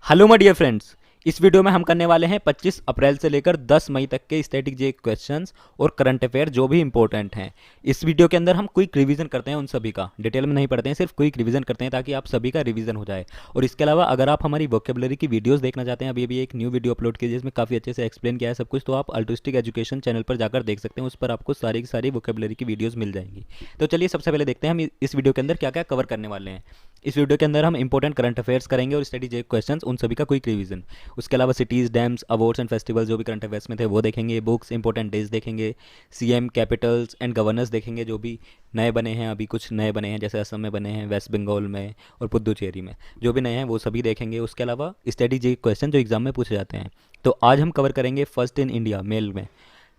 Hello my dear friends. इस video में हम करने वाले हैं 25 अप्रैल से लेकर 10 मई तक के स्टैटिक जे क्वेश्चंस और करंट अफेयर जो भी इंपॉर्टेंट हैं। इस वीडियो के अंदर हम क्विक रिवीजन करते हैं, उन सभी का डिटेल में नहीं पढ़ते हैं, सिर्फ क्विक रिवीजन करते हैं ताकि आप सभी का रिवीजन हो जाए। और इसके अलावा अगर आप हमारी वोकेबलरी की वीडियोस देखना चाहते हैं, अभी एक न्यू वीडियो अपलोड की जिसमें काफ़ी अच्छे से एक्सप्लेन किया है सब कुछ, तो आप अल्ट्रिस्टिक एजुकेशन चैनल पर जाकर देख सकते हैं। उस पर आपको सारी की सारी वोकेबलरी की वीडियोज़ मिल जाएंगी। तो चलिए सबसे पहले देखते हैं हम इस वीडियो के अंदर क्या क्या कवर करने वाले हैं। इस वीडियो के अंदर हम इंपॉर्टेंट करंट अफेयर्स करेंगे और स्टडी जे क्वेश्चंस, उन सभी का क्विक रिवीजन। उसके अलावा cities, dams, awards and festival जो भी करंट अफेयर्स में थे वो देखेंगे, बुक्स, इंपॉर्टेंट डेज देखेंगे, सीएम, कैपिटल्स एंड गवर्नर्स देखेंगे जो भी नए बने हैं। अभी कुछ नए बने हैं जैसे असम में बने हैं, वेस्ट बंगाल में और पुद्दुचेरी में जो भी नए हैं वो सभी देखेंगे। उसके अलावा स्टडी जे क्वेश्चन जो एग्जाम में पूछे जाते हैं। तो आज हम कवर करेंगे फर्स्ट इन इंडिया मेल में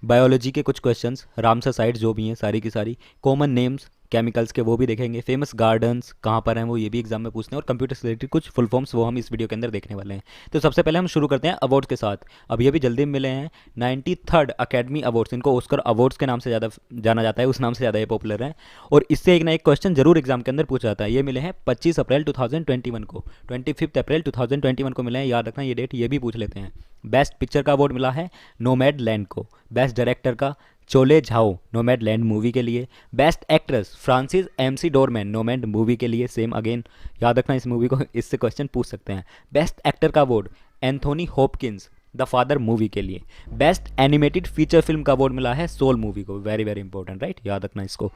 बायोलॉजी के कुछ क्वेश्चंस, रामसर साइट्स जो भी हैं सारी की सारी, कॉमन नेम्स केमिकल्स के वो भी देखेंगे, फेमस गार्डन्स कहाँ पर हैं वो ये भी एग्जाम में पूछते हैं, और कंप्यूटर से रिलेटेड कुछ फुल फॉर्म्स वो हम इस वीडियो के अंदर देखने वाले हैं। तो सबसे पहले हम शुरू करते हैं अवार्ड्स के साथ। अभी जल्दी मिले हैं 93rd अकेडमी अवार्ड्स, इनको ऑस्कर अवार्ड्स के नाम से ज़्यादा जाना जाता है, उस नाम से ज़्यादा ये पॉपुलर है। और इससे एक ना एक क्वेश्चन जरूर एग्जाम के अंदर पूछा जाता है। ये मिले हैं 25 अप्रैल 2021 को, 25 अप्रैल 2021 को मिले हैं, याद रखना ये डेट, ये भी पूछ लेते हैं। बेस्ट पिक्चर का अवार्ड मिला है नोमैड लैंड को, बेस्ट डायरेक्टर का चोले झाओ नोमैड लैंड मूवी के लिए, best actress Francis MC doorman nomad movie के लिए, सेम अगेन याद रखना इस मूवी को, इससे क्वेश्चन पूछ सकते हैं। बेस्ट एक्टर का award Anthony Hopkins the father movie के लिए। बेस्ट एनिमेटेड फीचर फिल्म का अवार्ड मिला है सोल मूवी को, वेरी वेरी इंपॉर्टेंट राइट, याद रखना इसको।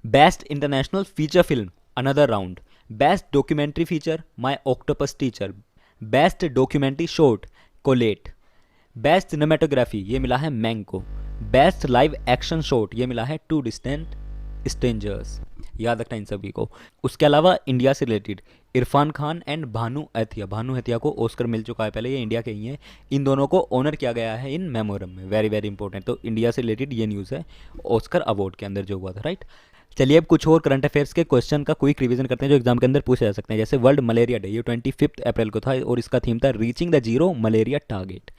Best international feature film another round. Best documentary feature my octopus teacher. Best documentary short Colette. Best cinematography ये मिला है मैंग को। बेस्ट लाइव एक्शन शॉट ये मिला है टू डिस्टेंट स्ट्रेंजर्स, याद रखना इन सभी को। उसके अलावा इंडिया से रिलेटेड इरफान खान एंड भानु एथिया, भानु एथिया को ऑस्कर मिल चुका है पहले, ये इंडिया के ही हैं, इन दोनों को ऑनर किया गया है इन मेमोरम में, वेरी वेरी इंपॉर्टेंट। तो इंडिया से रिलेटेड ये न्यूज़ है ऑस्कर अवार्ड के अंदर जो हुआ था राइट। चलिए अब कुछ और करंट अफेयर्स के क्वेश्चन का क्विक रिवीजन करते हैं जो एग्जाम के अंदर पूछे जा सकते हैं। जैसे वर्ल्ड मलेरिया डे, ये 25 अप्रैल को था और इसका थीम था reaching the zero malaria target.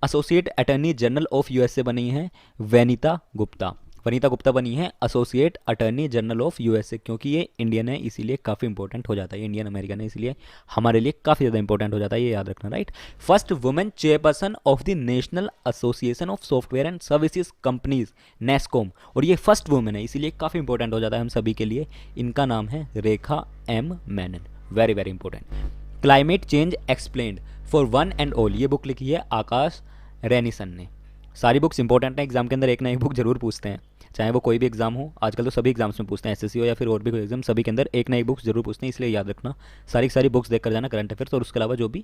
Associate attorney general of USA बनी है वनीता गुप्ता, वनीता गुप्ता बनी है associate attorney general of USA, क्योंकि ये इंडियन है इसीलिए काफ़ी इंपॉर्टेंट हो जाता है, इंडियन अमेरिकन है इसलिए हमारे लिए काफ़ी ज़्यादा इंपॉर्टेंट हो जाता है, ये याद रखना right. First women chairperson of the national association of software and services companies NASSCOM, और ये फर्स्ट वुमेन है इसीलिए काफ़ी इंपॉर्टेंट हो जाता है हम सभी के लिए। इनका नाम है Rekha M Menon, very very important. Climate change explained for one and all, ये बुक लिखी है आकाश रैनीसन ने। सारी बुक्स इंपॉर्टेंट हैं, एग्जाम के अंदर एक ना एक बुक जरूर पूछते हैं, चाहे वो कोई भी एग्जाम हो, आजकल तो सभी एग्जाम्स में पूछते हैं, एसएससी हो या फिर और भी कोई एग्जाम, सभी के अंदर एक ना एक बुक्स जरूर पूछते हैं, इसलिए याद रखना सारी की सारी बुक्स देख कर जाना करंट अफेयर्स। और उसके अलावा जो भी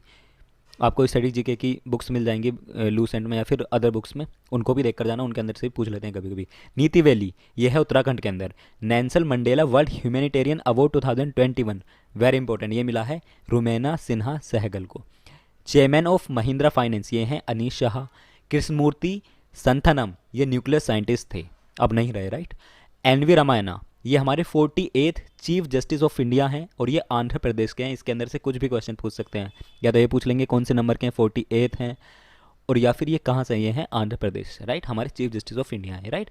आपको स्टडी जीके की बुक्स मिल जाएंगी लूसेंट में या फिर अदर बुक्स में, उनको भी देख कर जाना, उनके अंदर से भी पूछ लेते हैं कभी कभी। नीति वैली ये है उत्तराखंड के अंदर। Nelson Mandela world humanitarian award 2021, very important, ये मिला है रुमैना सिन्हा सहगल को। चेयरमैन ऑफ महिंद्रा फाइनेंस ये हैं अनीश शाह। कृष्णमूर्ति संथनम ये न्यूक्लियर साइंटिस्ट थे, अब नहीं रहे राइट। एनवी रामायणा ये हमारे 48th chief justice of India हैं और ये आंध्र प्रदेश के हैं। इसके अंदर से कुछ भी क्वेश्चन पूछ सकते हैं, या तो ये पूछ लेंगे कौन से नंबर के हैं, 48th हैं, और या फिर ये कहाँ से ये हैं, आंध्र प्रदेश से राइट, हमारे चीफ जस्टिस ऑफ इंडिया है right.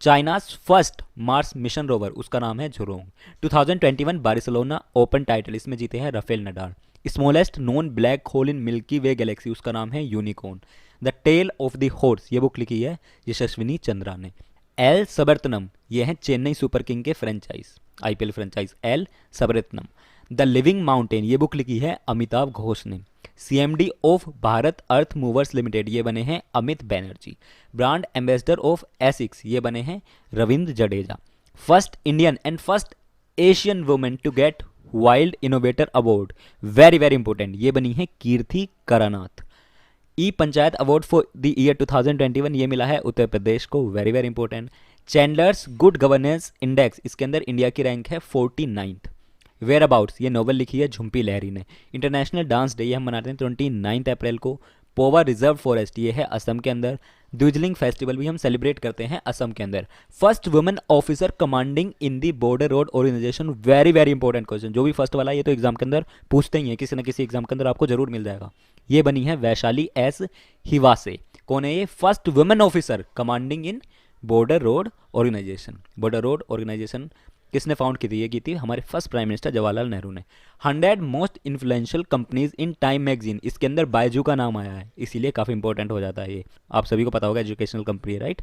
China's first Mars mission rover उसका नाम है झुरोंग। 2021 बार्सिलोना ओपन टाइटल इसमें जीते हैं Rafael Nadal. Smallest known black hole in Milky Way galaxy उसका नाम है unicorn. The tale of the horse ये बुक लिखी है यशस्विनी चंद्रा ने। एल सबरत्नम ये हैं चेन्नई सुपर किंग के franchise, IPL franchise L Sabaratnam. The living mountain ये बुक लिखी है अमिताभ घोष ने। CMD of Bharat earth movers limited ये बने हैं Amit Banerjee. Brand ambassador of एसिक्स ये बने हैं Ravindra Jadeja. First Indian and first Asian women to get wild innovator award, very very important, ये बनी है Kirti Karanath. E panchayat award for the year 2021 ये मिला है उत्तर प्रदेश को, very very important. Chandler's good governance index इसके अंदर इंडिया की रैंक है 49th। वेयर अबाउट्स ये नोवेल लिखी है झुम्पी लहरी ने। इंटरनेशनल डांस डे ये हम मनाते हैं 29 अप्रैल को। पोवा रिजर्व फॉरेस्ट ये है असम के अंदर। द्विजलिंग फेस्टिवल भी हम सेलिब्रेट करते हैं असम के अंदर। First women officer commanding in the border road organisation, very very important question, जो भी फर्स्ट वाला ये तो एग्जाम के अंदर पूछते ही है, किसी न किसी एग्जाम के अंदर आपको जरूर मिल जाएगा। ये बनी है वैशाली एस हिवासे। कौन है ये? First women officer commanding in border road organisation. Border road organisation किसने फाउंड की थी? ये की थी हमारे first prime minister Jawaharlal Nehru ने। 100 most influential companies in Time magazine, इसके अंदर बायजू का नाम आया है, इसीलिए काफ़ी इंपॉर्टेंट हो जाता है ये। आप सभी को पता होगा, एजुकेशनल कंपनी है, right.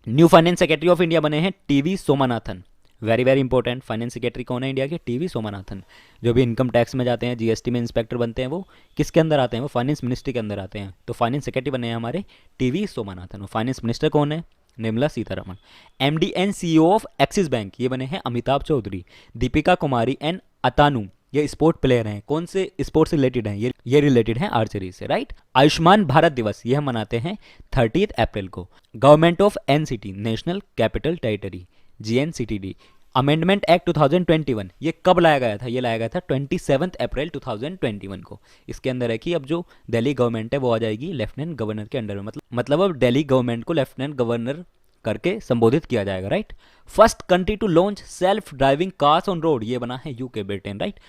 New finance secretary of India बने हैं TV Somanathan. Very very important. Finance secretary कौन है इंडिया के? टीवी सोमनाथन। जो भी इनकम टैक्स में जाते हैं, जीएसटी में इंस्पेक्टर बनते हैं, वो किसके अंदर आते हैं? वो फाइनेंस मिनिस्ट्री के अंदर आते हैं। तो फाइनेंस सेक्रेटरी बने हैं हमारे टीवी सोमनाथन। और फाइनेंस मिनिस्टर कौन है? Nirmala Sitharaman. MD and CEO of axis bank, ये बने हैं अमिताभ चौधरी। दीपिका कुमारी एंड अतानु, ये स्पोर्ट प्लेयर हैं। कौन से स्पोर्ट से रिलेटेड हैं? ये रिलेटेड हैं आर्चरी से, राइट। आयुष्मान भारत दिवस ये हम मनाते हैं 30 अप्रैल को। Government of NCT, national capital territory, GNCTD. Amendment act 2021 ये कब लाया गया था? ये लाया गया था 27 अप्रैल 2021 को। इसके अंदर है कि अब जो दिल्ली गवर्नमेंट है वो आ जाएगी लेफ्टिनेंट गवर्नर के अंडर में, मतलब अब दिल्ली गवर्नमेंट को लेफ्टिनेंट गवर्नर करके संबोधित किया जाएगा, right. First country to launch self driving cars on road, ये बना है UK, Britain, right.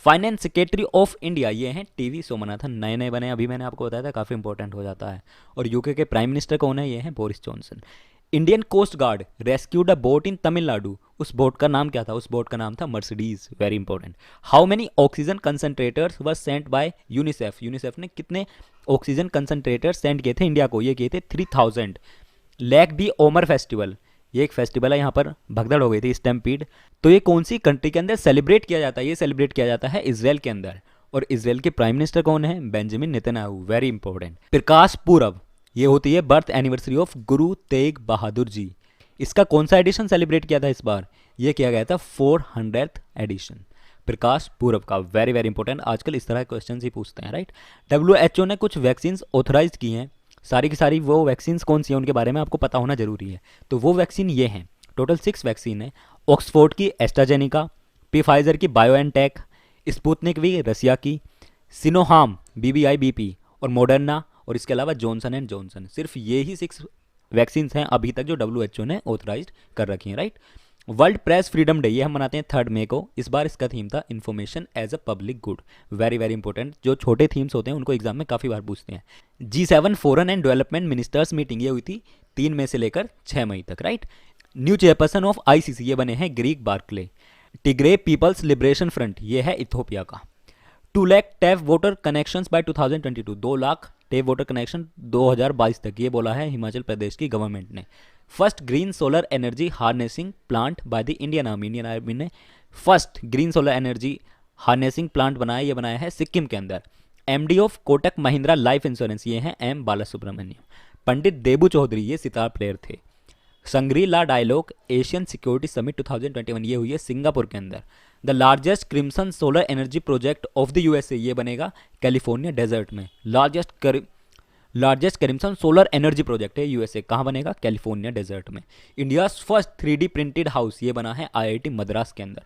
Finance secretary of India ये हैं टीवी सोमनाथन, नए नए बने, अभी मैंने आपको बताया था, काफ़ी इंपॉर्टेंट हो जाता है। और यूके के प्राइम मिनिस्टर कौन है? ये हैं Boris Johnson. Indian coast guard rescued a boat in Tamil Nadu, उस बोट का नाम क्या था? उस बोट का नाम था Mercedes, very important. How many oxygen concentrators were sent by UNICEF, UNICEF ने कितने ऑक्सीजन कंसंट्रेटर्स सेंड किए थे इंडिया को? ये किए थे 3000। लैक बी ओमर फेस्टिवल, ये एक फेस्टिवल है, यहाँ पर भगदड़ हो गई थी, स्टैम्पीड। तो ये कौन सी कंट्री के अंदर सेलिब्रेट किया जाता है? ये सेलिब्रेट किया जाता है इजराइल के अंदर। और इजराइल के प्राइम मिनिस्टर कौन है? Benjamin Netanyahu, very important. Prakash Purab, ये होती है birth anniversary of Guru Tegh Bahadur ji. इसका कौन सा एडिशन सेलिब्रेट किया था इस बार? ये किया गया था 400th एडिशन, प्रकाश पूरब का, वेरी वेरी इंपॉर्टेंट। आजकल इस तरह के क्वेश्चन ही पूछते हैं, राइट। WHO ने कुछ वैक्सीन ऑथराइज की हैं, सारी की सारी वो वैक्सीन कौन सी हैं उनके बारे में आपको पता होना जरूरी है। तो वो वैक्सीन ये हैं, टोटल 6 वैक्सीन है। ऑक्सफोर्ड की एस्ट्राजेनिका, फाइजर की बायोएनटेक, स्पुतनिक वी रसिया की, सिनोहाम BBI-BP और मॉडर्ना, और इसके अलावा जॉनसन एंड जॉनसन। सिर्फ ये ही 6 वैक्सीन हैं अभी तक जो WHO ने ऑथराइज कर रखी हैं, right. World press freedom day ये हम मनाते हैं 3 मई को। इस बार इसका थीम था information as a public good, very very important. जो छोटे थीम्स होते हैं उनको एग्जाम में काफ़ी बार पूछते हैं। G7 foreign and development ministers meeting ये हुई थी 3 मई से लेकर 6 मई तक, right. New chairperson of ICC ये बने हैं Greg Barclay. Tigray People's Liberation Front ये है इथोपिया का। 2 lakh tap water connections by 2022, 2 lakh tap water connection 2022 तक, ये बोला है हिमाचल प्रदेश की गवर्नमेंट ने। First green solar energy harnessing plant by the Indian army ने first green solar energy harnessing plant बनाया, ये बनाया है सिक्किम के अंदर। MD of Kotak Mahindra life insurance ये हैं M बालासुब्रमण्यम। पंडित देबू चौधरी ये सितार प्लेयर थे। संग्री ला डायलॉग एशियन सिक्योरिटी समिट 2021 ये हुई है सिंगापुर के अंदर। The largest crimson solar energy project of the USA ये बनेगा कैलिफोर्निया डेजर्ट में। Largest crimson solar energy project है USA, कहाँ बनेगा? कैलिफोर्निया डेजर्ट में। India first 3D printed house ये बना है IIT मद्रास के अंदर।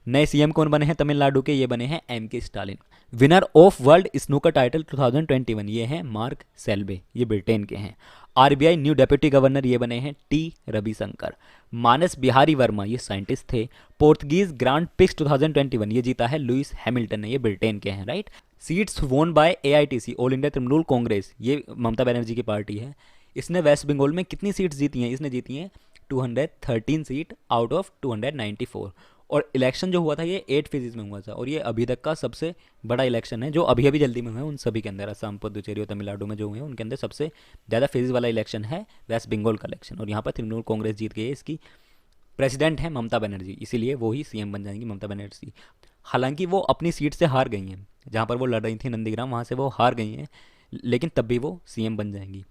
नए CM कौन बने हैं तमिलनाडु के? ये बने हैं MK Stalin. Winner of world snooker title 2021 ये हैं मार्क सेल्बे, ये ब्रिटेन के हैं। RBI न्यू डेप्यूटी गवर्नर ये बने हैं T रविशंकर। मानस बिहारी वर्मा ये साइंटिस्ट थे। पोर्तुगीज ग्रांड पिक्स 2021 ये जीता है लुइस हैमिल्टन ने, ये ब्रिटेन के हैं, right. Seats won by AITC all India Trinamool Congress, ये ममता बनर्जी की पार्टी है। इसने वेस्ट बंगाल में कितनी सीट्स जीती हैं? इसने जीती हैं 213 सीट आउट ऑफ 294। और इलेक्शन जो हुआ था ये 8 फेजेस में हुआ था, और ये अभी तक का सबसे बड़ा इलेक्शन है जो अभी अभी जल्दी में हुआ है उन सभी के अंदर। असम, पुदुचेरी और तमिलनाडु में जो हुए हैं उनके अंदर सबसे ज़्यादा फेजेस वाला इलेक्शन है वेस्ट बंगाल का इलेक्शन। और यहाँ पर तृणमूल कांग्रेस जीत गई है, इसकी प्रेसिडेंट है ममता बनर्जी, इसीलिए वो ही CM बन जाएंगी ममता बनर्जी। हालांकि वो अपनी सीट से हार गई हैं, जहाँ पर वो लड़ रही थी नंदीग्राम, वहाँ से वो हार गई हैं, लेकिन तब भी वो CM बन जाएंगी,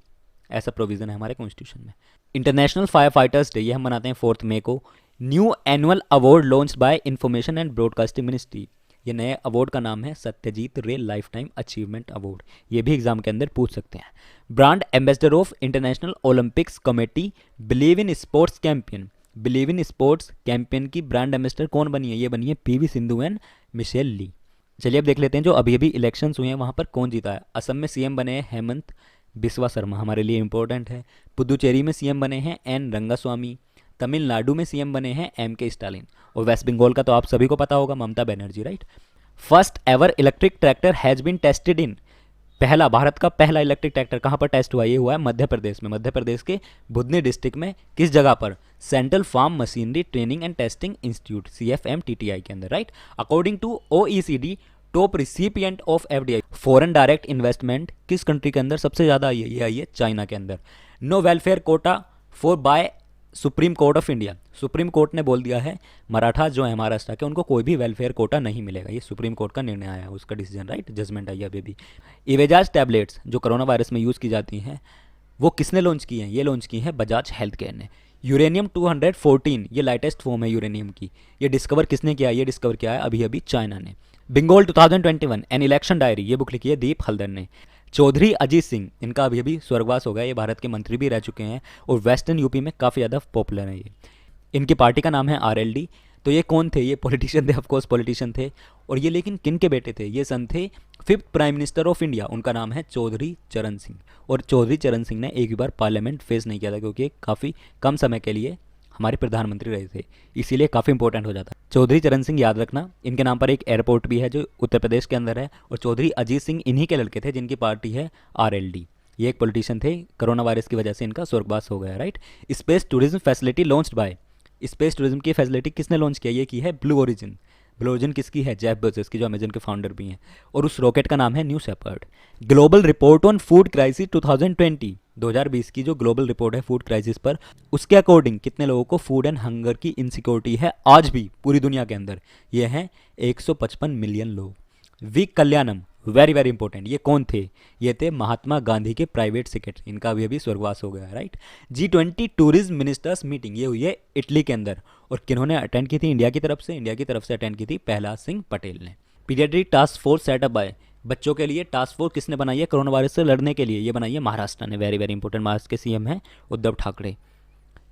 ऐसा प्रोविज़न है हमारे कॉन्स्टिट्यूशन में। इंटरनेशनल फायर फाइटर्स डे ये हम मनाते हैं 4 मई को। New annual award launched by information and broadcasting ministry, ये नए अवार्ड का नाम है सत्यजीत रे लाइफ टाइम अचीवमेंट अवार्ड, ये भी एग्जाम के अंदर पूछ सकते हैं। Brand ambassador of international Olympics committee believe in sports champion, believe in sports champion की ब्रांड एम्बेसडर कौन बनी है? ये बनी है PV Sindhu and Michelle Lee. चलिए अब देख लेते हैं जो अभी अभी इलेक्शंस हुए हैं वहाँ पर कौन जीता है। असम में CM बने हैं हेमंत बिस्वा शर्मा, हमारे लिए इंपॉर्टेंट है। पुदुचेरी में CM बने हैं N रंगास्वामी। तमिलनाडु में CM बने हैं MK स्टालिन। और वेस्ट बंगाल का तो आप सभी को पता होगा Mamata Banerjee, right. First ever electric tractor has been tested in पहला, भारत का पहला इलेक्ट्रिक ट्रैक्टर कहाँ पर टेस्ट हुआ? ये हुआ है मध्य प्रदेश में, मध्य प्रदेश के बुधनी डिस्ट्रिक्ट में। किस जगह पर? Central farm machinery training and testing institute, CFMTTI के अंदर, right. According to OECD, top recipient of FDI, foreign direct investment, किस कंट्री के अंदर सबसे ज़्यादा आई है? ये आई है चाइना के अंदर। No welfare quota for by supreme court of India, supreme court ने बोल दिया है मराठा जो है महाराष्ट्र के, उनको कोई भी वेलफेयर कोटा नहीं मिलेगा। ये सुप्रीम कोर्ट का निर्णय आया है, उसका डिसीजन, राइट, जजमेंट आई है अभी भी। इवेजाज टैबलेट्स जो कोरोना वायरस में यूज़ की जाती हैं, वो किसने लॉन्च की हैं? ये लॉन्च की हैं बजाज हेल्थ केयर ने। यूरेनियम 214, ये लाइटेस्ट फॉर्म है यूरेनियम की, ये डिस्कवर किसने किया? ये डिस्कवर किया है अभी अभी चाइना ने। बंगाल 2021 एन इलेक्शन डायरी, ये बुक लिखी है दीप हल्दर ने। चौधरी अजीत सिंह, इनका अभी अभी स्वर्गवास हो गया, ये भारत के मंत्री भी रह चुके हैं और वेस्टर्न यूपी में काफ़ी ज़्यादा पॉपुलर है ये। इनकी पार्टी का नाम है RLD। तो ये कौन थे? ये पॉलिटिशियन थे, ऑफकोर्स पॉलिटिशियन थे। और ये लेकिन किन के बेटे थे? ये सन थे 5th prime minister of India, उनका नाम है चौधरी चरण सिंह। और चौधरी चरण सिंह ने एक भी बार पार्लियामेंट फेस नहीं किया था, क्योंकि काफ़ी कम समय के लिए हमारे प्रधानमंत्री रहे थे, इसीलिए काफ़ी इंपॉर्टेंट हो जाता है। चौधरी चरण सिंह याद रखना, इनके नाम पर एक एयरपोर्ट भी है जो उत्तर प्रदेश के अंदर है। और चौधरी अजीत सिंह इन्हीं के लड़के थे जिनकी पार्टी है RLD। ये एक पॉलिटिशियन थे, कोरोना वायरस की वजह से इनका स्वर्गवास हो गया, right. Space tourism facility launched by, space tourism की फैसिलिटी किसने लॉन्च किया? ये की है ब्लू ओरिजिन। ब्लू ओरिजिन किसकी है? जेफ बेजोस की, जो अमेजन के फाउंडर भी हैं। और उस रॉकेट का नाम है New Shepard. Global report on food crisis 2020 की जो ग्लोबल रिपोर्ट है फूड क्राइसिस पर, उसके अकॉर्डिंग कितने लोगों को फूड एंड हंगर की इनसिक्योरिटी है आज भी पूरी दुनिया के अंदर? ये हैं 155 मिलियन लोग। We Kalyanam, very very important, ये कौन थे? ये थे महात्मा गांधी के प्राइवेट सेक्रेटरी, इनका भी अभी स्वर्गवास हो गया, right. G20 tourism ministers meeting, ये हुई है इटली के अंदर, और किन्होंने अटेंड की थी? इंडिया की तरफ से, अटेंड की थी प्रहलाद सिंह पटेल ने। Paediatric task force set up by, बच्चों के लिए टास्क फोर्स किसने बनाई है कोरोना वायरस से लड़ने के लिए? ये बनाई है महाराष्ट्र ने, वेरी वेरी इंपॉर्टेंट। महाराष्ट्र के CM हैं Uddhav Thackeray.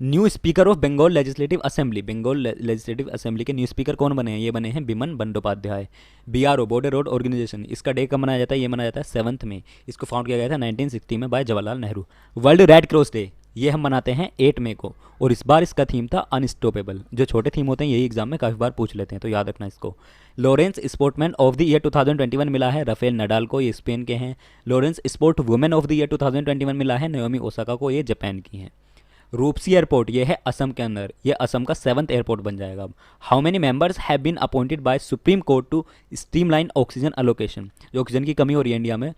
New speaker of Bengal legislative assembly, Bengal legislative assembly के न्यू स्पीकर कौन बने हैं? ये बने हैं Biman Bandopadhyay. BRO, border road organisation, इसका डे कब मनाया जाता है? ये मनाया जाता है 7 मई। इसको फाउंड किया गया था 1960 में by Jawaharlal Nehru. World red cross day, ये हम मनाते हैं 8 मई को, और इस बार इसका थीम था अनस्टॉपेबल। जो छोटे थीम होते हैं यही एग्जाम में काफ़ी बार पूछ लेते हैं, तो याद रखना इसको। Lawrence sportsman of the year 2021 मिला है राफेल नडाल को, ये स्पेन के हैं। Lawrence sport women of the year 2021 मिला है नाओमी ओसाका को, ये जापान की हैं। रूपसी एयरपोर्ट, ये है असम के अंदर, ये असम का 7th एयरपोर्ट बन जाएगा अब। How many members have been appointed by supreme court to streamline oxygen allocation, जो ऑक्सीजन की कमी हो रही है इंडिया में,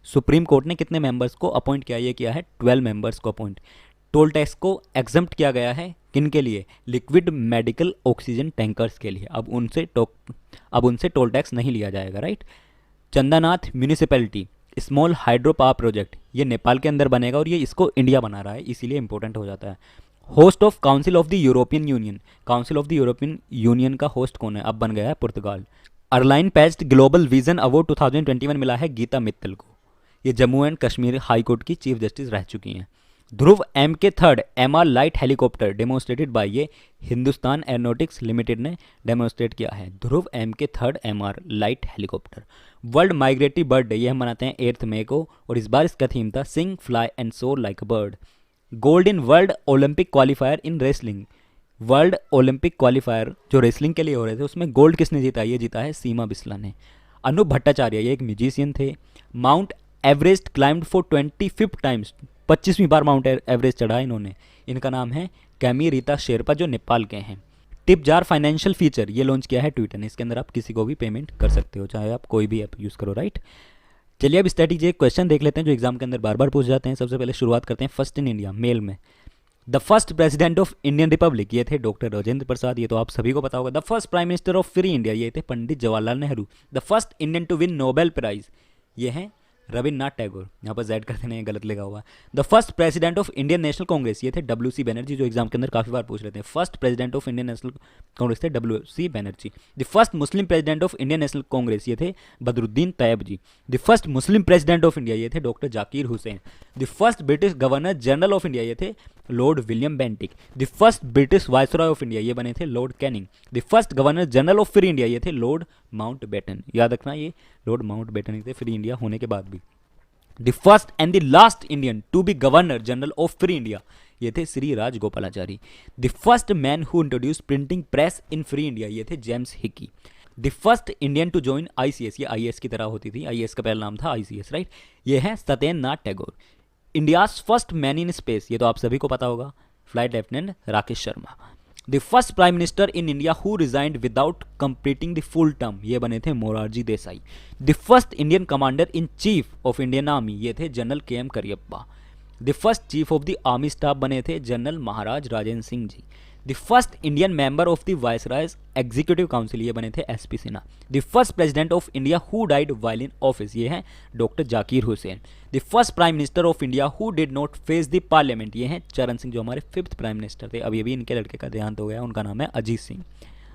सुप्रीम कोर्ट ने कितने मेंबर्स को अपॉइंट किया? ये किया है 12 मेंबर्स को अपॉइंट। टोल टैक्स को एग्जम्प्ट किया गया है किन के लिए? लिक्विड मेडिकल ऑक्सीजन टैंकर्स के लिए, अब उनसे टोल टैक्स नहीं लिया जाएगा, right. Chandanath municipality small hydro power project, ये नेपाल के अंदर बनेगा और ये इसको इंडिया बना रहा है, इसीलिए इंपॉर्टेंट हो जाता है। Host of council of the European Union, council of the European Union का होस्ट कौन है? अब बन गया है Portugal. Airline pest global vision award 2021 मिला है गीता मित्तल को, ये Jammu and Kashmir high court की चीफ जस्टिस रह चुकी हैं। Dhruv MK third MR light helicopter demonstrated by, ये हिंदुस्तान एरोनॉटिक्स लिमिटेड ने डेमोन्स्ट्रेट किया है Dhruv MK third MR light helicopter. World migratory bird day, ये हम मनाते हैं 8 मई को, और इस बार इसका थीम था सिंग फ्लाई एंड सोर like a bird. Gold in world Olympic qualifier in wrestling, world Olympic qualifier जो रेसलिंग के लिए हो रहे थे उसमें गोल्ड किसने जीता? ये जीता है सीमा बिस्ला ने। अनूप भट्टाचार्य, ये एक म्यूजिशियन थे। Mount Everest climbed for 25th times, 25वीं बार माउंट एवरेस्ट चढ़ा इन्होंने। इनका नाम है कैमी रीता शेरपा, जो नेपाल के हैं। टिप जार फाइनेंशियल फीचर, ये लॉन्च किया है ट्विटर ने, इसके अंदर आप किसी को भी पेमेंट कर सकते हो, चाहे आप कोई भी ऐप यूज़ करो, राइट। चलिए अब स्टैटिक एक क्वेश्चन देख लेते हैं जो एग्जाम के अंदर बार बार पूछ जाते हैं। सबसे पहले शुरुआत करते हैं फर्स्ट इन इंडिया मेल में। The first president of Indian Republic, ये थे डॉक्टर राजेंद्र प्रसाद, ये तो आप सभी को पता होगा। The first prime minister of free India, ये थे Pandit Jawaharlal Nehru. The first Indian to win Nobel prize, ये हैं रविन्द्रनाथ टैगोर, यहाँ पर जेड करते नहीं, गलत लिखा हुआ। The first president of Indian National Congress, ये थे WC बनर्जी, जो एग्जाम के अंदर काफी बार पूछ लेते हैं। First president of Indian National Congress थे WC Banerjee. The first Muslim president of Indian National Congress, ये थे Badruddin Tyabji. The first Muslim president of India, ये थे doctor Zakir Hussain. The first British governor general of India, ये थे Lord William Bentinck. The first British viceroy of India, ये बने थे Lord Canning. The first governor general of free India, ये थे Lord Mountbatten. याद रखना ये लॉर्ड माउंटबेटन थे फ्री इंडिया होने के बाद भी। The first and the last Indian to be governor general of free India, ये थे Shri Rajagopalachari. The first man who introduce printing press in free India, ये थे James Hicky. The first Indian to join ICS, ये IAS की तरह होती थी, IAS का पहला नाम था आईसीएस, राइट। ये है Satyendranath Tagore. India's first man in space, ये तो आप सभी को पता होगा, flight lieutenant Rakesh Sharma. The first prime minister in India who resigned without completing the full term, ये बने थे Morarji Desai. The first Indian commander in chief of Indian army, ये थे general K M Cariappa. The first chief of the army staff बने थे general Maharaj Rajendra Singh ji. The first Indian member of the viceroy's executive council, ये बने थे SP Sinha. The first president of India who died while in office, ये हैं doctor Zakir Hussain. The first prime minister of India who did not face the parliament, ये हैं चरण सिंह, जो हमारे 5th प्राइम मिनिस्टर थे। अभी अभी इनके लड़के का देहांत हो गया, उनका नाम है अजीत सिंह,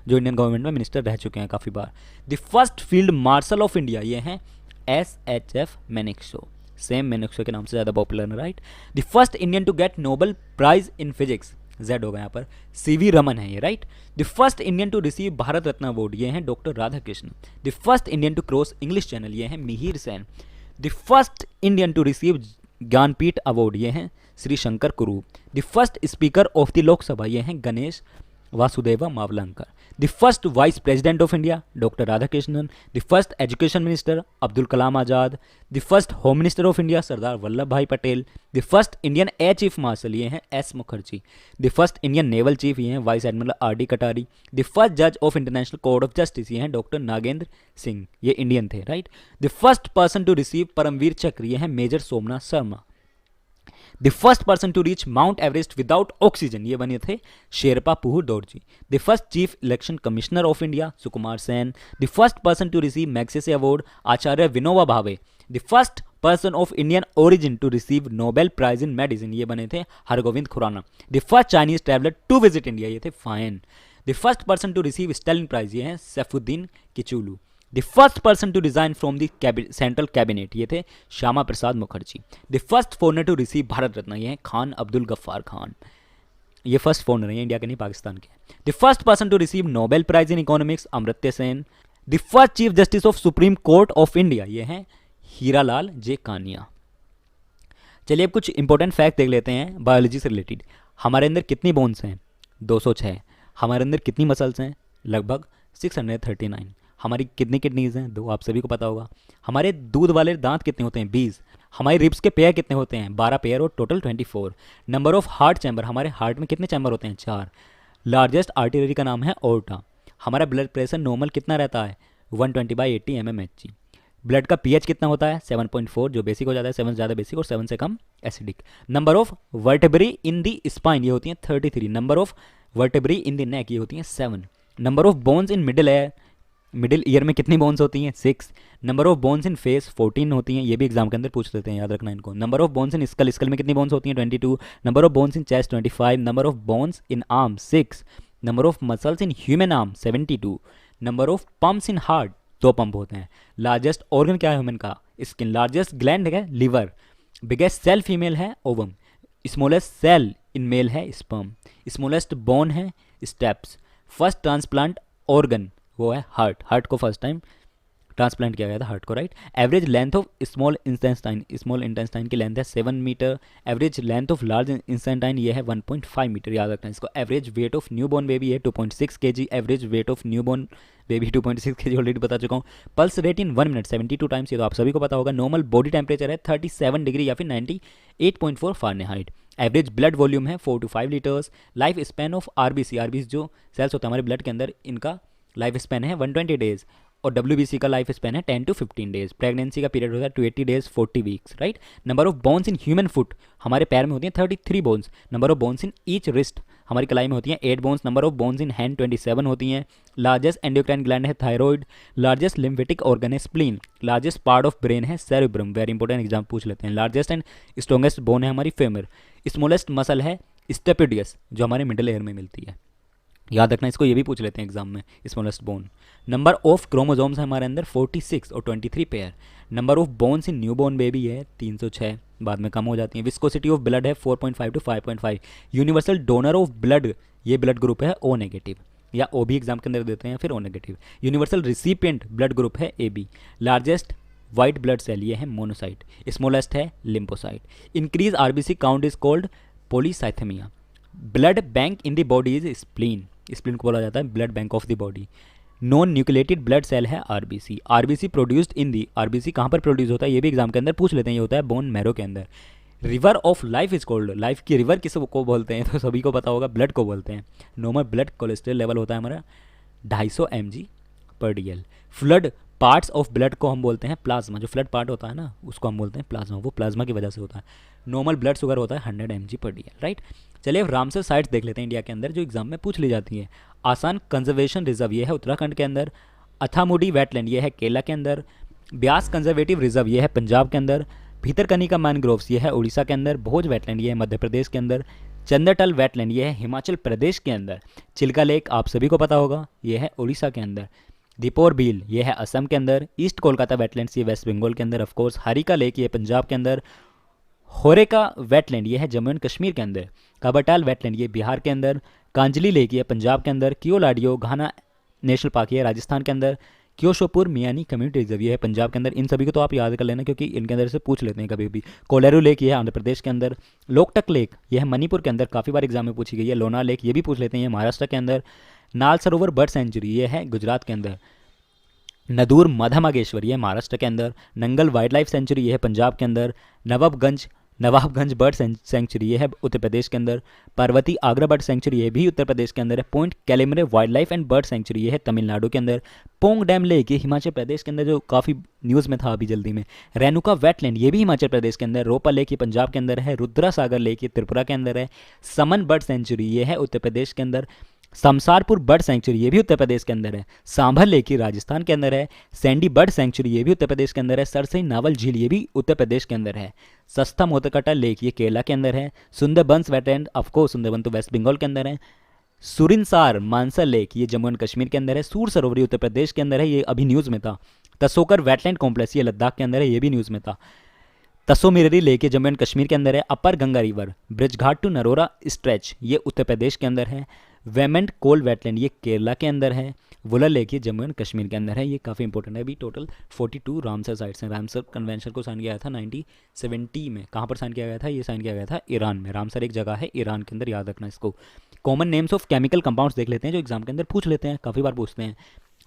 जो इंडियन गवर्नमेंट में मिनिस्टर रह चुके हैं काफ़ी बार। The first field marshal of India, ये हैं SHF मेनेक्शो, सेम मेनेक्शो के नाम से ज़्यादा पॉपुलर है, right. The first Indian to get Nobel prize in physics, जेड होगा यहाँ पर, CV रमन है ये, right. The first Indian to receive Bharat Ratna award, ये हैं doctor Radhakrishna. The first Indian to cross English channel, ये हैं Mihir Sen. The first Indian to receive Jnanpith award, ये हैं Shri Shankar Kuru. The first speaker of the Lok Sabha, ये हैं Ganesh Vasudev Mavalankar. The first vice president of India doctor Radhakrishnan. The first education minister Abdul Kalam Azad. The first home minister of India Sardar Vallabh Bhai Patel. The first Indian air chief marshal, ये हैं S Mukherjee. The first Indian naval chief, ये हैं vice admiral RD Katari. The first जज of international court of justice, ये हैं doctor Nagendra Singh, ये Indian थे, right. The first person to receive Paramvir Chakra, ये हैं major Somnath Sharma. The first person to reach mount Everest without oxygen, ये बने थे Sherpa Phu Dorji. The first chief election commissioner of India Sukumar Sen. The first person to receive Magsaysay award Acharya Vinoba Bhave. The first person of Indian origin to receive Nobel prize in medicine, ये बने थे Hargobind Khorana. The first Chinese traveller to visit India, ये थे फाइन। The first person to receive Stalin prize, ये हैं Saifuddin Kitchlew. The first person to resign from the central cabinet, ये थे Shyama Prasad Mukherjee. The first foreigner to receive Bharat Ratna, ये हैं खान अब्दुल गफ्फार खान, ये फर्स्ट फॉरनर हैं, इंडिया के नहीं पाकिस्तान के। The first person to receive Nobel prize in economics Amartya Sen. The first chief justice of supreme court of India, ये हैं हीरालाल जे कानिया। चलिए अब कुछ इंपॉर्टेंट फैक्ट देख लेते हैं बायोलॉजी से रिलेटेड। हमारे अंदर कितनी बोन्स हैं? 206। हमारे अंदर कितनी मसल्स हैं? लगभग 639। हमारी कितनी किडनीज हैं? 2, आप सभी को पता होगा। हमारे दूध वाले दांत कितने होते हैं? 20। हमारी रिब्स के पेयर कितने होते हैं? 12 पेयर और total 24। Number of heart chamber, हमारे हार्ट में कितने चैम्बर होते हैं? 4। लार्जेस्ट आर्टरी का नाम है ओर्टा। हमारा ब्लड प्रेशर नॉर्मल कितना रहता है? 120/80 mmHg। ब्लड का pH कितना होता है? 7.4, जो बेसिक हो जाता है, 7 ज़्यादा बेसिक और 7 से कम acidic. Number of vertebrae in the spine, ये होती हैं 33। नंबर ऑफ वर्टेब्री इन दी नेक, ये होती हैं 7। Number of bones in middle ear में कितनी बोन्स होती हैं? 6। Number of bones in face 14 होती हैं, ये भी एग्जाम के अंदर पूछ लेते हैं, याद रखना इनको। Number of bones in school में कितनी बोन्स होती हैं? 22। Number of bones in chest 25। Number of bones in arm 6। Number of muscles in human arm 72। Number of pumps in heart, 2 pump होते हैं। लार्जेस्ट ऑर्गन क्या है ह्यूमन का? Skin. Largest gland है लिवर। बिगेस्ट सेल फीमेल है ovum. Smallest cell in male है sperm. Smallest bone है steps. First transplant organ वो है हार्ट को फर्स्ट टाइम ट्रांसप्लांट किया गया था, हार्ट को, right. Average length of small intestine की लेंथ है 7 metre. Average length of large intestine ये है 1.5 मीटर, याद रखना इसको। Average weight of new born baby है 2.6 kg। Average weight of new born baby 2.6 kg, already बता चुका हूँ। Pulse rate in 1 minute 72 times, ये तो आप सभी को पता होगा। नॉर्मल बॉडी टेम्परेचर है 37 डिग्री या फिर 98.4 फ़ारेनहाइट। एवरेज ब्लड वॉल्यूम है 4 to 5 litres. Life span of RBC जो सेल्स होता है हमारे ब्लड के अंदर, इनका लाइफ स्पैन है 120 डेज। और WBC का लाइफ स्पैन है 10 to 15 डेज। प्रेगनेंसी का पीरियड होता है 280 days 40 weeks, right. Number of bones in human foot, हमारे पैर में होती हैं 33 bones. Number of bones in each wrist, हमारी कलाई में होती हैं 8 bones. Number of bones in hand 27 होती हैं। लार्जेस्ट एंडोक्राइन ग्लैंड है थायरॉइड। लार्जेस्ट लिम्फेटिक ऑर्गन है spleen. Largest part of brain है सेरेब्रम, वेरी इंपॉर्टेंट, एग्जाम पूछ लेते हैं। लार्जेस्ट एंड स्ट्रॉन्गेस्ट बोन है हमारी फेमर। स्मॉलेस्ट मसल है स्टेपिडियस, जो हमारे मिडिल एयर में मिलती है, याद रखना इसको, ये भी पूछ लेते हैं एग्जाम में। Smallest bone. Number of chromosomes है हमारे अंदर 46 और 23 pair. Number of bones in new born baby है 306, बाद में कम हो जाती है। विस्कोसिटी ऑफ ब्लड है 4.5 to 5.5। Universal donor of blood, ये ब्लड ग्रुप है O नेगेटिव, या O भी एग्जाम के अंदर देते हैं, फिर O negative. Universal recipient blood group है AB। Largest white blood cell ये है मोनोसाइट। स्मॉलेस्ट है lymphocyte. Increase RBC count is called polycythaemia. Blood bank in the body is spleen, spleen को बोला जाता है blood bank of the body. Non nucleated blood cell है RBC. RBC produced in the, RBC कहाँ पर produce होता है ये भी एग्जाम के अंदर पूछ लेते हैं, ये होता है बोन मैरो के अंदर। River of life is called, life की रिवर किस को बोलते हैं, तो सभी को पता होगा, ब्लड को बोलते हैं। नॉर्मल ब्लड कोलेस्ट्रॉल लेवल होता है हमारा 250 mg/dl। Flood parts of blood को हम बोलते हैं प्लाज्मा, जो फ्लड पार्ट होता है ना उसको हम बोलते हैं प्लाज्मा, वो प्लाज्मा की वजह से होता है। नॉर्मल ब्लड शुगर होता है 100 mg/dl, राइट। चलिए अब रामसर साइट्स देख लेते हैं इंडिया के अंदर जो एग्जाम में पूछ ली जाती है। आसान कंजर्वेशन रिजर्व ये है उत्तराखंड के अंदर, अथामुडी वेटलैंड ये है केरला के अंदर, ब्यास कंजर्वेटिव रिजर्व ये है पंजाब के अंदर, भीतरकनिका मैनग्रोव्स ये है उड़ीसा के अंदर, भोज वेटलैंड ये है मध्य प्रदेश के अंदर, चंदरटल वेटलैंड ये है हिमाचल प्रदेश के अंदर, चिल्का लेक आप सभी को पता होगा ये है उड़ीसा के अंदर, दीपोर बील ये है असम के अंदर, ईस्ट कोलकाता वेटलैंड्स ये वेस्ट बंगाल के अंदर ऑफकोर्स, हरिका लेक ये पंजाब के अंदर, होरेका वेटलैंड ये है जम्मू एंड कश्मीर के अंदर, काबाटाल वेटलैंड ये बिहार के अंदर, कांजली लेक ये पंजाब के अंदर, कियोलाडियो घाना नेशनल पार्क ये है राजस्थान के अंदर, क्योशोपुर मियानी कम्युनिटी रिजर्व ये है पंजाब के अंदर। इन सभी को तो आप याद कर लेना क्योंकि इनके अंदर से पूछ लेते हैं कभी भी। कोलेरू लेक ये है आंध्र प्रदेश के अंदर, लोकटक लेक ये है मणिपुर के अंदर, काफ़ी बार एग्जाम में पूछी गई है। लोनार लेक ये भी पूछ लेते हैं, ये महाराष्ट्र के अंदर, नाल सरोवर बर्ड सेंचुरी ये है गुजरात के अंदर, नदूर मधमागेश्वर ये है महाराष्ट्र के अंदर, नंगल वाइल्ड लाइफ सेंचुरी ये है पंजाब के अंदर, नवाबगंज बर्ड सेंचुरी ये है उत्तर प्रदेश के अंदर, पार्वती आगरा बर्ड सेंचुरी ये भी उत्तर प्रदेश के अंदर है, point Calimere wild life and bird sanctuary ये है तमिलनाडु के अंदर, पोंग डैम लेक ये हिमाचल प्रदेश के अंदर जो काफ़ी न्यूज़ में था अभी जल्दी में, रेणुका वेटलैंड ये भी हिमाचल प्रदेश के अंदर, रोपा लेक ये पंजाब के अंदर है, रुद्रा सागर लेक ये त्रिपुरा के अंदर है, समन बर्ड सेंचुरी ये है उत्तर प्रदेश के अंदर, समसारपुर बर्ड सेंचुरी ये भी उत्तर प्रदेश के अंदर है, सांभर लेक ये राजस्थान के अंदर है, सैंडी बर्ड सेंचुरी ये भी उत्तर प्रदेश के अंदर है, सरसई नावल झील ये भी उत्तर प्रदेश के अंदर है, सस्ता मोतकटा लेक ये केरला के अंदर है, सुंदरबंस वेटलैंड ऑफकोर्स सुंदरबन तो वेस्ट बंगाल के अंदर है, सुरिनसार मानसा लेक ये जम्मू एंड कश्मीर के अंदर है, सूर सरोवरी उत्तर प्रदेश के अंदर है, ये अभी न्यूज़ में था, तसोकर वेटलैंड कॉम्प्लेक्स ये लद्दाख के अंदर है, ये भी न्यूज़ में था, तसोमिरी लेक ये जम्मू एंड कश्मीर के अंदर है, upper Ganga river Brijghat to Narora stretch ये उत्तर प्रदेश के अंदर है, वेमेंट कोल वेटलैंड ये केरला के अंदर है, वुलर लेक ये जम्मू एंड कश्मीर के अंदर है। ये काफ़ी इंपॉर्टेंट है। अभी टोटल 42 रामसर साइट्स हैं। रामसर कन्वेंशन को साइन किया गया था 1970 में। कहाँ पर साइन किया गया था? ये साइन किया गया था ईरान में। रामसर एक जगह है ईरान के अंदर, याद रखना इसको। Common names of chemical compounds देख लेते हैं जो एग्जाम के अंदर पूछ लेते हैं, काफ़ी बार पूछते हैं।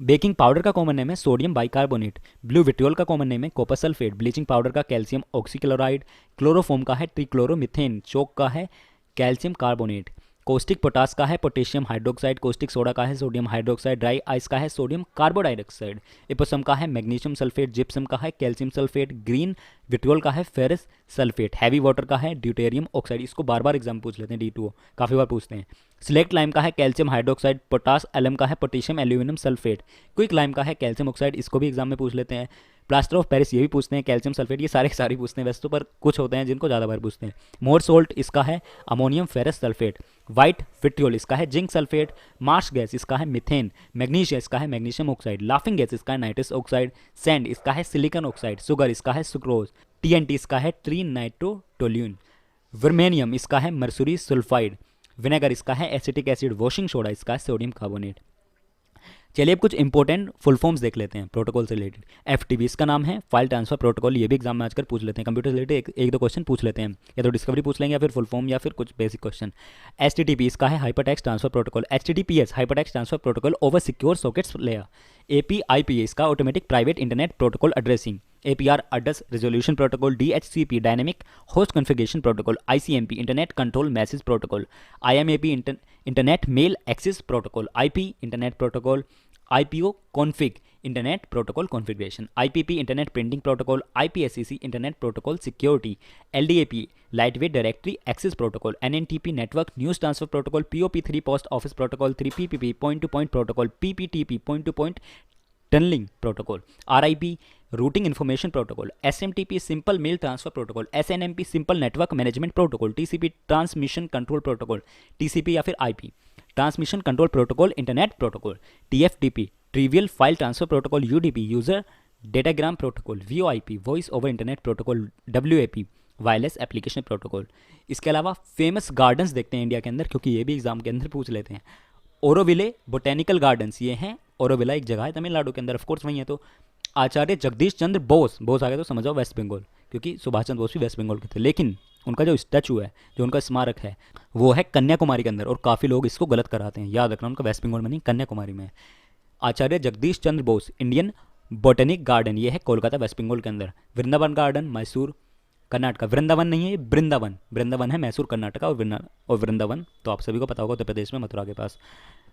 बेकिंग पाउडर का कॉमन नेम है सोडियम बाइकार्बोनेट। ब्लू विट्रियोल का कॉमन नेम है कॉपर सल्फेट। ब्लीचिंग पाउडर का कैल्शियम ऑक्सीक्लोराइड। क्लोरोफोम का है ट्रिक्लोरोमिथेन। चोक का है कैल्शियम कार्बोनेट। कोस्टिक पोटास का है पोटेशियम हाइड्रोक्साइड। कोस्टिक सोडा का है सोडियम हाइड्रोक्साइड। ड्राई आइस का है सोडियम कार्बोडाइऑक्साइड। इपोसम का है मैग्नीशियम सल्फेट। जिप्सम का है कैल्शियम सल्फेट। ग्रीन विट्रियोल का है फेरस सल्फेट। हैवी वाटर का है ड्यूटेरियम ऑक्साइड। इसको बार बार एग्जाम पूछ लेते हैं, D2O काफ़ी बार पूछते हैं। सिलेक्ट लाइम का है कैल्शियम हाइड्रोक्साइड। पोटास एलम का है potassium aluminium sulphate. Quick lime का है कैल्शियम ऑक्साइड, इसको भी एग्जाम में पूछ लेते हैं। प्लास्टर ऑफ पेरिस ये भी पूछते हैं, कैल्शियम सल्फेट, ये सारे पूछते हैं वैसे तो, पर कुछ होते हैं जिनको ज़्यादा बार पूछते हैं। मोर सोल्ट इसका है ammonium ferrous sulphate. White vitriol इसका है जिंक सल्फेट। मार्श गैस इसका है मिथेन। मैग्नीशिया इसका है मैग्नीशियम ऑक्साइड। लाफिंग गैस इसका है नाइट्रस ऑक्साइड। सैंड इसका है सिलिकॉन ऑक्साइड। शुगर इसका है सुक्रोज। TNT इसका है ट्री नाइट्रोटोल्यून। वर्मेनियम इसका है मर्सुरी सल्फाइड। विनेगर इसका है एसिटिक एसिड। वॉशिंग सोडा इसका है सोडियम कार्बोनेट। चलिए अब कुछ इंपॉर्टेंट फुल फॉर्म्स देख लेते हैं प्रोटोकॉल से रिलेटेड। FTP इसका नाम है फाइल ट्रांसफर प्रोटोकॉल, ये भी एग्जाम में आजकल पूछ लेते हैं। कंप्यूटर से रिलेटेड एक दो क्वेश्चन पूछ लेते हैं, या तो डिस्कवरी पूछ लेंगे या फिर फुल फॉर्म या फिर कुछ बेसिक क्वेश्चन। HTTP इसका है hypertext transfer protocol. HTTPS hypertext transfer protocol over secure sockets layer. APIPA इसका automatic private internet protocol addressing. APR address resolution protocol. DHCP dynamic host configuration protocol. ICMP internet control message protocol. IMAP internet mail access protocol. IP internet protocol. IPO config internet protocol configuration. IPP internet printing protocol. IPSCC internet protocol security. LDAP lightweight directory access protocol. NNTP network news transfer protocol. POP3 post office protocol. 3PPP point to point protocol. PPTP point to point tunnelling protocol. RIP routing information protocol. SMTP simple mail transfer protocol. SNMP simple network management protocol. TCP transmission control protocol. TCP या फिर IP transmission control protocol internet protocol. TFTP trivial file transfer protocol. UDP user datagram protocol. VoIP voice over internet protocol. WAP wireless application protocol. इसके अलावा famous gardens देखते हैं India के अंदर, क्योंकि ये भी एग्जाम के अंदर पूछ लेते हैं। ओरोविले बोटेनिकल गार्डन्स ये हैं। ओरोविला एक जगह है तमिलनाडु के अंदर, ऑफकोर्स वहीं है। तो आचार्य जगदीश चंद्र बोस आ गया तो समझ जाओ वेस्ट बंगाल, क्योंकि सुभाष चंद्र बोस भी वेस्ट बंगाल के थे। लेकिन उनका जो स्टैचू है, जो उनका स्मारक है, वो है कन्याकुमारी के अंदर, और काफ़ी लोग इसको गलत कराते हैं। याद रखना, उनका वेस्ट बंगाल में नहीं कन्याकुमारी में है। आचार्य Jagdish Chandra Bose Indian botanic garden, ये है कोलकाता वेस्ट बंगाल के अंदर। वृंदावन गार्डन मैसूर कर्नाटका, वृंदावन नहीं है, वृंदावन, वृंदावन है मैसूर कर्नाटका, और वृंदावन तो आप सभी को पता होगा उत्तर प्रदेश में मथुरा के पास।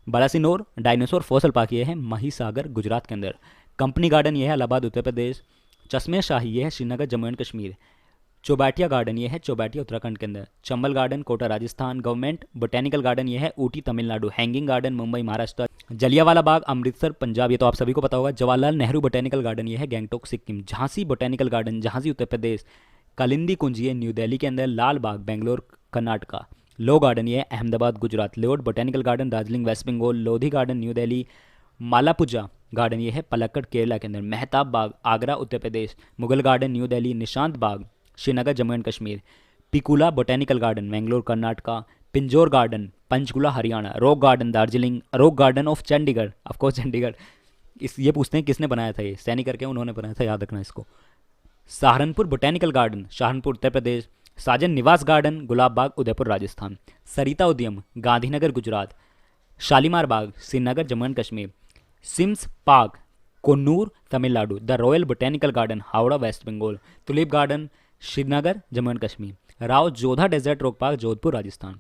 बालासिनोर डायनासोर फॉसल पार्क ये है महिसागर गुजरात के अंदर। कंपनी गार्डन ये है इलाहाबाद उत्तर प्रदेश। चश्मे शाही ये है श्रीनगर जम्मू एंड कश्मीर। चौबाटिया गार्डन ये है चौबाटिया उत्तराखंड के अंदर। Chambal garden Kota Rajasthan. Government botanical garden ये है ऊटी तमिलनाडु। Hanging garden Mumbai Maharashtra. जलियांवाला बाग अमृतसर पंजाब, ये तो आप सभी को पता होगा। जवाहरलाल नेहरू बोटेनिकल गार्डन ये है गैंगटोक सिक्किम। Jhansi botanical garden Jhansi Uttar Pradesh. कालिंदी कुंज ये न्यू दिल्ली के अंदर। लाल बाग बेंगलोर कर्नाटका। लो गार्डन ये है Ahmedabad Gujarat. Lloyd botanical garden Darjeeling west Bengal. Lodhi garden new Delhi. Malampuzha garden ये है पलक्कड़ केरला के अंदर। Mehtab Bagh Agra Uttar Pradesh. Mughal garden new Delhi. Nishat Bagh Srinagar Jammu and Kashmir. Pilikula botanical garden Mangalore Karnataka. Pinjore garden Panchkula Haryana. Rock garden Darjeeling. Rock garden of Chandigarh, of course Chandigarh. ये पूछते हैं किसने बनाया था, ये सैनी करके उन्होंने बनाया था, याद रखना इसको। Saharanpur botanical garden Saharanpur Uttar Pradesh. Sajjan Niwas garden Gulab Bagh Udaipur Rajasthan. Sarita Udyan Gandhinagar Gujarat. Shalimar Bagh Srinagar Jammu and Kashmir. Sims park Coonoor Tamil Nadu. The royal botanical garden Howrah west Bengal. Tulip garden Srinagar Jammu and Kashmir. Rao Jodha desert rock park Jodhpur Rajasthan.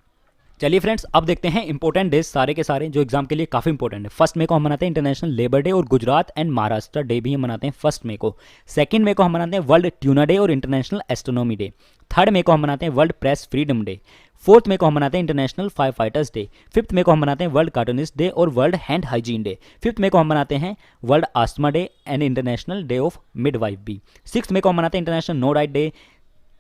चलिए फ्रेंड्स, अब देखते हैं इंपॉर्टेंट डेज सारे के सारे जो एग्जाम के लिए काफी इंपॉर्टेंट है। 1 मई को हम मनाते हैं इंटरनेशनल लेबर डे और गुजरात एंड महाराष्ट्र डे भी हम मनाते हैं 1 मई को। 2 मई को हम मनाते हैं वर्ल्ड ट्यूना डे और इंटरनेशनल एस्ट्रोनॉमी डे। 3 मई को हम मनाते हैं वर्ल्ड प्रेस फ्रीडम डे। 4 मई को हम मनाते हैं इंटरनेशनल फायर फाइटर्स डे। 5 मई को हम मनाते हैं वर्ल्ड कार्टूनिस्ट डे और वर्ल्ड हैंड हाइजीन डे। 5 मई को हम मनाते हैं world asthma day and international day of midwife भी। 6 मई को हम मनाते हैं इंटरनेशनल नो डाइट डे।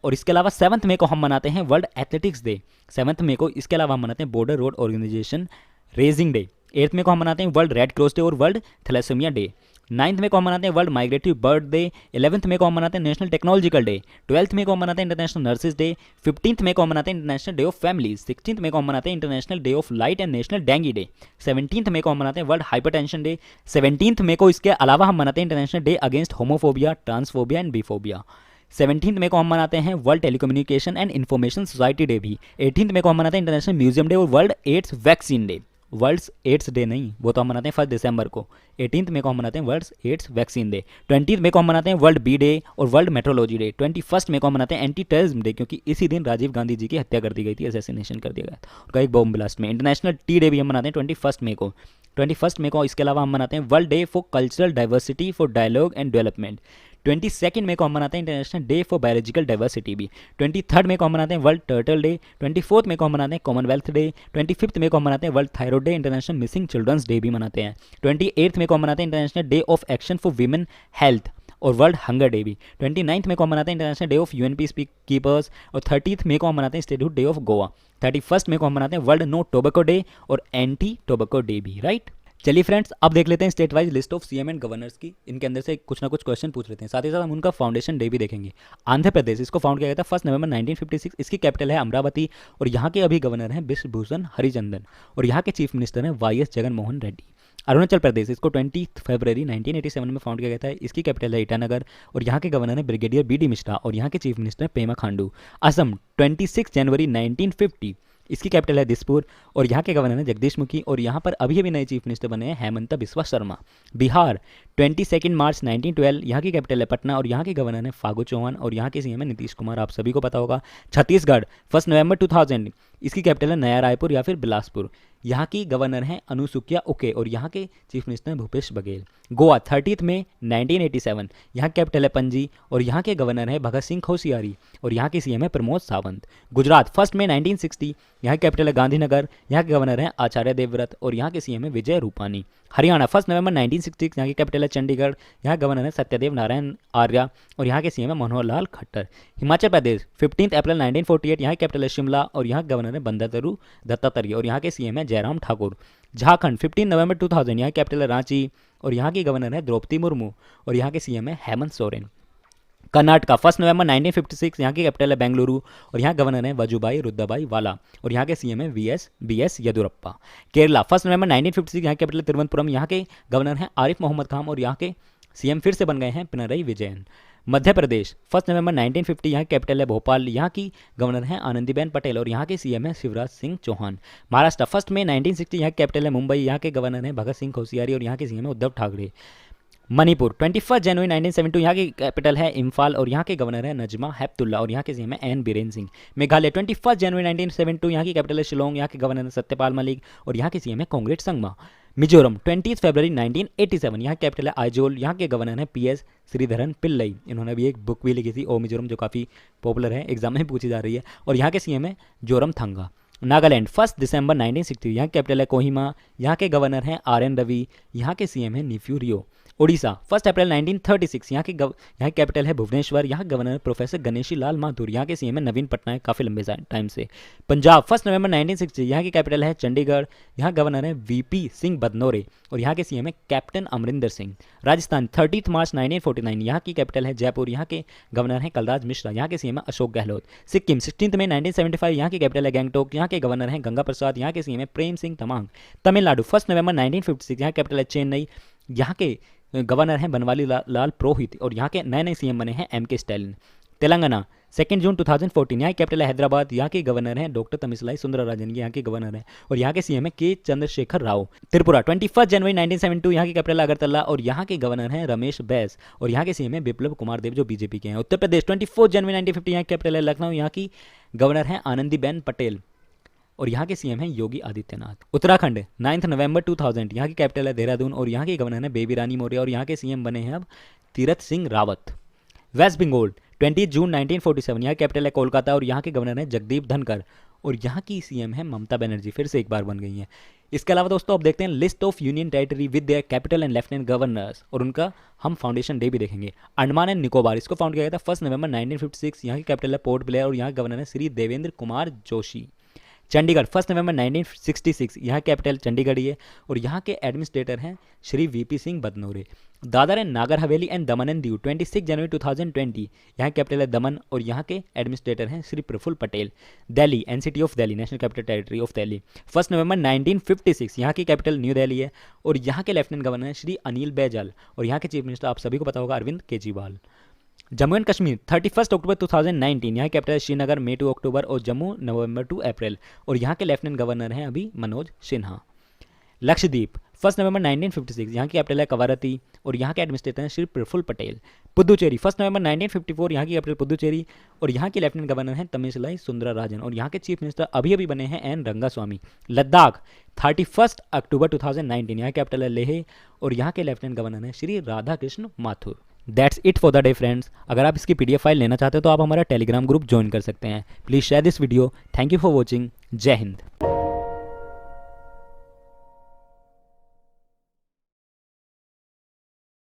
और इसके अलावा 7 मई को हम मनाते हैं वर्ल्ड एथलेटिक्स डे। 7 मई को इसके अलावा हम मनाते हैं border road organisation raising day. 8 मई को हम मनाते हैं वर्ल्ड रेड क्रॉस डे और वर्ल्ड थैलेसेमिया डे। 9 मई को हम मनाते हैं वर्ल्ड माइग्रेटरी बर्ड डे। 11 मई को हम मनाते हैं नेशनल टेक्नोलॉजिकल डे। 12 मई को हम मनाते हैं इंटरनेशनल नर्सेज डे। 15 मई को हम मनाते हैं इंटरनेशनल डे ऑफ फैमिली। 16 मई को हम मनाते हैं international day of light and national dengue day. 17 मई को हम मनाते हैं वर्ल्ड हाइपरटेंशन डे। 17 मई को इसके अलावा हम मनाते हैं international day against homophobia transphobia and biphobia. 17 मई को हम मनाते हैं world telecommunication and information society day भी। 18 मई को हम मनाते हैं इंटरनेशनल म्यूजियम डे और world AIDS vaccine day. World AIDS day नहीं, वो तो हम मनाते हैं 1 दिसंबर को। 18 मई को हम मनाते हैं वर्ल्ड एड्स वैक्सीन डे। 20 मई को हम मनाते हैं वर्ल्ड बी डे और वर्ल्ड मेट्रोलॉजी डे। 21 मई को हम मनाते हैं एंटी टेररिज्म डे, क्योंकि इसी दिन राजीव गांधी जी की हत्या कर दी गई थी, असैसिनेशन कर दिया गया था उनका एक बॉम्ब ब्लास्ट में। इंटरनेशनल टी डे भी हम मनाते हैं 21 मई को। 21 मई को इसके अलावा हम मनाते हैं world day for cultural diversity for dialogue and development. 22 मई को हम मनाते हैं international day for biological diversity भी। 23 मई को हम मनाते हैं वर्ल्ड टर्टल डे। 24 मई को हम मनाते हैं कॉमनवेल्थ डे। 25 मई को हम मनाते हैं world thyroid day. International missing children's day भी मनाते हैं। 28 मई को हम मनाते हैं international day of action for women health और वर्ल्ड हंगर डे भी। 29 मई को हम मनाते हैं international day of UN peace keepers. और 30 मई को हम मनाते हैं स्टेटहुड डे ऑफ गोवा। 31 मई को हम मनाते हैं वर्ल्ड नो टोबैको डे और एंटी टोबैको डे भी, राइट। चलिए फ्रेंड्स, अब देख लेते हैं state wise list of CM and governors की। इनके अंदर से कुछ ना कुछ क्वेश्चन पूछ लेते हैं, साथ ही साथ हम उनका फाउंडेशन डे भी देखेंगे। आंध्र प्रदेश, इसको फाउंड किया गया था 1 नवंबर 1956। इसकी कैपिटल है अमरावती और यहाँ के अभी गवर्नर हैं बिश्वभूषण हरिचंदन और यहाँ के चीफ मिनिस्टर हैं वाईएस जगनमोहन रेड्डी। अरुणाचल प्रदेश, इसको 20 फरवरी 1987 में फाउंड किया गया था। इसकी कैपिटल है ईटानगर और यहाँ के गवर्नर हैं ब्रिगेडियर बी डी मिश्रा और यहाँ के चीफ मिनिस्टर हैं पेमा खांडू। असम 26 जनवरी 1950, इसकी कैपिटल है दिसपुर और यहाँ के गवर्नर हैं जगदीश मुखी और यहाँ पर अभी अभी नए चीफ मिनिस्टर बने हैं हेमंत बिस्वा शर्मा। बिहार 22 मार्च 1912, यहाँ की कैपिटल है पटना और यहाँ के गवर्नर हैं फागू चौहान और यहाँ के सीएम है नीतीश कुमार, आप सभी को पता होगा। छत्तीसगढ़ 1 नवंबर 2000, इसकी कैपिटल है नया रायपुर या फिर बिलासपुर। यहाँ की गवर्नर हैं अनुसुकिया उके और यहाँ के चीफ मिनिस्टर हैं भूपेश बघेल। गोवा 30 मई 1987, यहाँ कैपिटल है पणजी और यहाँ के गवर्नर हैं भगत सिंह कोश्यारी और यहाँ के सीएम है प्रमोद सावंत। गुजरात 1 मई 1960, यहाँ कैपिटल है गांधीनगर, यहाँ के गवर्नर हैं आचार्य देवव्रत और यहाँ के सीएम है विजय रूपानी। हरियाणा 1 नवंबर 1966, यहाँ की कैपिटल है चंडीगढ़, यहाँ गवर्नर है सत्यदेव नारायण आर्या और यहाँ के सीएम है मनोहर लाल खट्टर। हिमाचल प्रदेश 15 अप्रैल 1948, यहाँ कैपिटल है शिमला और यहाँ गवर्नर है बंदारू दत्तात्रेय और यहाँ के सीएम है जयराम ठाकुर। झारखंड 15 नवंबर 2000, यहाँ कैपिटल है रांची और यहाँ की गवर्नर है द्रौपदी मुर्मू और यहाँ के सीएम है हेमंत सोरेन। कर्नाटका 1 नवंबर 1956, यहाँ की कैपिटल है बेंगलुरु और यहाँ गवर्नर है वजुभाई रुद्रभाई वाला और यहाँ के सीएम है बीएस येदुरप्पा। केरला 1 नवंबर 1956, यहाँ कैपिटल तिरुवनंतपुरम, यहाँ के गवर्नर हैं आरिफ मोहम्मद खान और यहाँ के सीएम फिर से बन गए हैं पिनरई विजयन। मध्य प्रदेश 1 नवंबर 1950 यहाँ की कैपिटल है भोपाल, यहाँ की गवर्नर हैं आनंदीबेन पटेल और यहाँ के सीएम है शिवराज सिंह चौहान। महाराष्ट्र 1 मई 1960 यहाँ की कैपिटल है मुंबई, यहाँ के गवर्नर हैं भगत सिंह कोश्यारी और यहाँ के सीएम है उद्धव ठाकरे। मणिपुर 21 जनवरी 1972 यहाँ की कैपिटल है इम्फाल और यहाँ के गवर्नर है नजमा हेपतुल्ला और यहाँ के सीएम है एन बीरेन सिंह। मेघालय 21 जनवरी 1972 यहाँ की कैपिटल है शिलोंग, यहाँ के गवर्नर है सत्यपाल मलिक और यहाँ के सीएम है कॉन्ग्रेट संगमा। मिजोरम 20 फरवरी 1987 यहाँ कैपिटल है आइजोल, यहाँ के गवर्नर हैं पीएस श्रीधरन पिल्लई। इन्होंने भी एक बुक भी लिखी थी ओ मिजोरम जो काफ़ी पॉपुलर है, एग्जाम में पूछी जा रही है। और यहाँ के सीएम है जोरम थंगा। नागालैंड 1 दिसंबर 1960 यहाँ कैपिटल है कोहिमा, यहाँ के गवर्नर हैं आर एन रवि, यहाँ के सीएम है निफ्यू रियो। ओडिशा 1 अप्रैल 1936 यहाँ की कैपिटल है भुवनेश्वर, यहाँ गवर्नर प्रोफेसर गणेशी लाल माथुर, यहाँ के सीएम है नवीन पटनायक काफ़ी लंबे टाइम से। पंजाब 1 नवंबर 1960 यहाँ की कैपिटल है चंडीगढ़, यहाँ गवर्नर है वीपी सिंह बदनौरे और यहाँ के सीएम है कैप्टन अमरिंदर सिंह। राजस्थान 30 मार्च 1949 यहाँ की कैपिटल है जयपुर, यहाँ के गवर्नर हैं कलराज मिश्रा, यहाँ के सीएम है अशोक गहलोत। सिक्किम 16 मई 1975 यहाँ की कैपिटल है गैंगटोक, यहाँ के गवर्नर हैं गंगा प्रसाद, यहाँ के सीएम है प्रेम सिंह तमांग। तमिलनाडु 1 नवंबर 1956 यहाँ कैपिटल है चेन्नई, यहाँ के गवर्नर हैं बनवाली लाल पुरोहित और यहाँ के नए सीएम बने हैं एम के स्टालिन। तेलंगाना 2 जून 2014 यहाँ की कैपिटल है हैदराबाद, यहाँ के गवर्नर हैं डॉक्टर तमिसलाई सुंदरराजन, यहाँ के गवर्नर हैं और यहाँ के सीएम है के चंद्रशेखर राव। त्रिपुरा 21 जनवरी 1972 यहाँ की कैपिटल है अगरतला और यहाँ के गवर्नर हैं रमेश बैस और यहाँ के सीएम है बिप्लब कुमार देव जो बीजेपी के हैं। उत्तर प्रदेश 24 जनवरी 1950 यहाँ की कैपिटल है लखनऊ, यहाँ की गवर्नर हैं आनंदीबेन पटेल और यहाँ के सीएम हैं योगी आदित्यनाथ। उत्तराखंड 9 नवंबर 2000 यहाँ की कैपिटल है देहरादून और यहाँ के गवर्नर हैं बेबी रानी मौर्य और यहाँ के सीएम बने हैं अब तीरथ सिंह रावत। वेस्ट बंगाल 20 जून 1947 यहाँ कैपिटल है कोलकाता और यहाँ के गवर्नर हैं जगदीप धनखड़ और यहाँ की सीएम है ममता बनर्जी, फिर से एक बार बन गई हैं। इसके अलावा दोस्तों आप देखते हैं list of union territory with their capital and lieutenant governors और उनका हम फाउंडेशन डे भी देखेंगे। अंडमान एंड निकोबार इसको फाउंड किया गया था 1 नवंबर 1956, यहाँ की कैपिटल है पोर्ट ब्लेयर और यहाँ गवर्नर है श्री देवेंद्र कुमार जोशी। चंडीगढ़ 1 नवंबर 1966 यहाँ कैपिटल चंडीगढ़ ही है और यहाँ के एडमिनिस्ट्रेटर हैं Shri VP Singh बदनौरे। Dadar and Nagar Haveli and Daman and Diu 26 जनवरी 2020 यहाँ कैपिटल है दमन और यहाँ के एडमिनिस्ट्रेटर हैं Shri Praful Patel. Delhi NCT of Delhi national capital territory of Delhi 1 नवंबर 1956 यहाँ की कैपिटल न्यू दिल्ली है और यहाँ के लेफ्टिनेंट गवर्नर हैं श्री अनिल बैजल और यहाँ के चीफ मिनिस्टर आप सभी को पता होगा अरविंद केजरीवाल। जम्मू एंड कश्मीर 31 अक्टूबर 2019 यहाँ कैपिटल है श्रीनगर, मई 2 अक्टूबर और जम्मू नवंबर 2 अप्रैल और यहाँ के लेफ्टिनेंट गवर्नर हैं अभी मनोज सिन्हा। लक्षद्वीप 1 नवंबर 1956 यहाँ की कैपिटल है कवारती और यहाँ के एडमिनिस्ट्रेटर हैं श्री प्रफुल्ल पटेल। पुदुचेरी 1 नवंबर 1954 यहाँ की कैपिटल पुदुचेरी और यहाँ के लेफ्टिनेंट गवर्नर हैं तमिसलाई सुंदरराजन और यहाँ के चीफ मिनिस्टर अभी बने हैं एन रंगास्वामी। लद्दाख 31 अक्टूबर 2019 यहाँ कैपिटल है लेह और यहाँ के लेफ्टिनेंट गवर्नर हैं Shri Radha Krishna Mathur. That's it for the day friends. अगर आप इसकी PDF फाइल लेना चाहते हो तो आप हमारा टेलीग्राम ग्रुप ज्वाइन कर सकते हैं। Please share this video. Thank you for watching. जय हिंद।